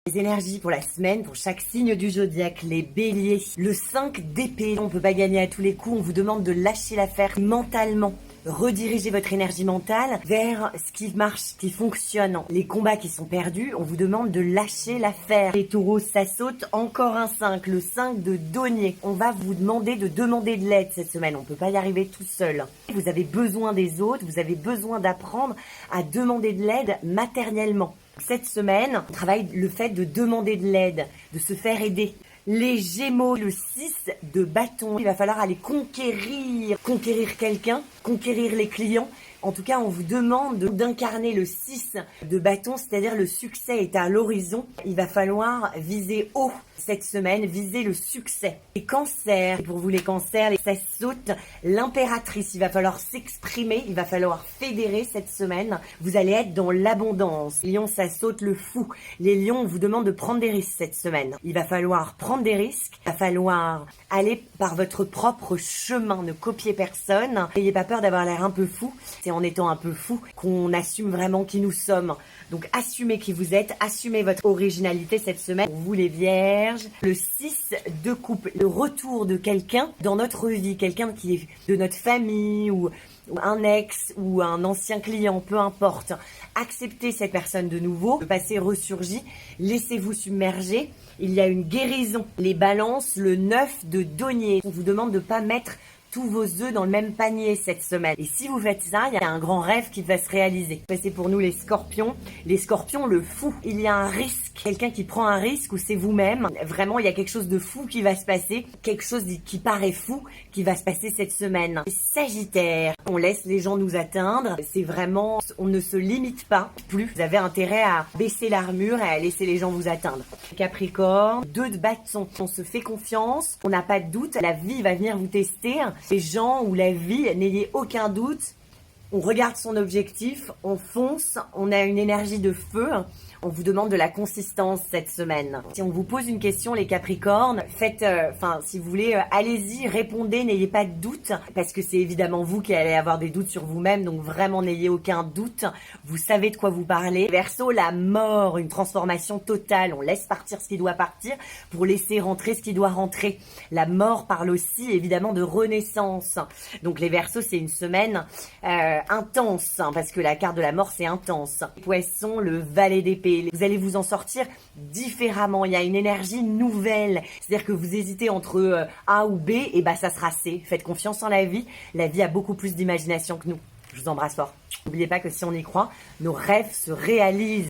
Les énergies pour la semaine, pour chaque signe du zodiaque, les béliers. Le 5 d'épée, on peut pas gagner à tous les coups, on vous demande de lâcher l'affaire mentalement. Redirigez votre énergie mentale vers ce qui marche, ce qui fonctionne. Les combats qui sont perdus, on vous demande de lâcher l'affaire. Les taureaux, ça saute, encore un 5, le 5 de denier. On va vous demander de l'aide cette semaine, on peut pas y arriver tout seul. Vous avez besoin des autres, vous avez besoin d'apprendre à demander de l'aide maternellement. Cette semaine, on travaille le fait de demander de l'aide, de se faire aider. Les Gémeaux, le 6 de bâton, il va falloir aller conquérir quelqu'un, conquérir les clients. En tout cas, on vous demande d'incarner le 6 de bâton, c'est-à-dire le succès est à l'horizon. Il va falloir viser haut cette semaine, viser le succès. Les cancers, pour vous les cancers, ça saute l'impératrice. Il va falloir s'exprimer, il va falloir fédérer cette semaine. Vous allez être dans l'abondance. Les lions, ça saute le fou. Les lions, on vous demande de prendre des risques cette semaine. Il va falloir prendre des risques, il va falloir aller par votre propre chemin, ne copiez personne. N'ayez pas peur d'avoir l'air un peu fou. C'est en étant un peu fou qu'on assume vraiment qui nous sommes. Donc assumez qui vous êtes, assumez votre originalité cette semaine. Pour vous les vierges, le 6 de coupe, le retour de quelqu'un dans notre vie, quelqu'un qui est de notre famille ou un ex ou un ancien client, peu importe. Acceptez cette personne de nouveau, le passé ressurgit, laissez-vous submerger. Il y a une guérison. Les balances, le 9 de denier. On vous demande de ne pas mettre tous vos œufs dans le même panier cette semaine. Et si vous faites ça, il y a un grand rêve qui va se réaliser. C'est pour nous les scorpions. Les scorpions, le fou. Il y a un risque. Quelqu'un qui prend un risque ou c'est vous-même. Vraiment, il y a quelque chose de fou qui va se passer. Quelque chose qui paraît fou qui va se passer cette semaine. Sagittaire, on laisse les gens nous atteindre. C'est vraiment, on ne se limite pas plus. Vous avez intérêt à baisser l'armure et à laisser les gens vous atteindre. Capricorne, 2 de bâton. On se fait confiance. On n'a pas de doute. La vie va venir vous tester. Les gens ou la vie, n'ayez aucun doute, on regarde son objectif, on fonce, on a une énergie de feu, on vous demande de la consistance cette semaine. Si on vous pose une question, les Capricornes, faites, si vous voulez, allez-y, répondez, n'ayez pas de doute, parce que c'est évidemment vous qui allez avoir des doutes sur vous-même, donc vraiment n'ayez aucun doute, vous savez de quoi vous parlez. Verseau, la mort, une transformation totale, on laisse partir ce qui doit partir pour laisser rentrer ce qui doit rentrer. La mort parle aussi évidemment de renaissance. Donc les Verseaux, c'est une semaine intense, parce que la carte de la mort, c'est intense. Poisson, le valet d'épée. Vous allez vous en sortir différemment. Il y a une énergie nouvelle. C'est-à-dire que vous hésitez entre A ou B, et ça sera C. Faites confiance en la vie. La vie a beaucoup plus d'imagination que nous. Je vous embrasse fort. N'oubliez pas que si on y croit, nos rêves se réalisent.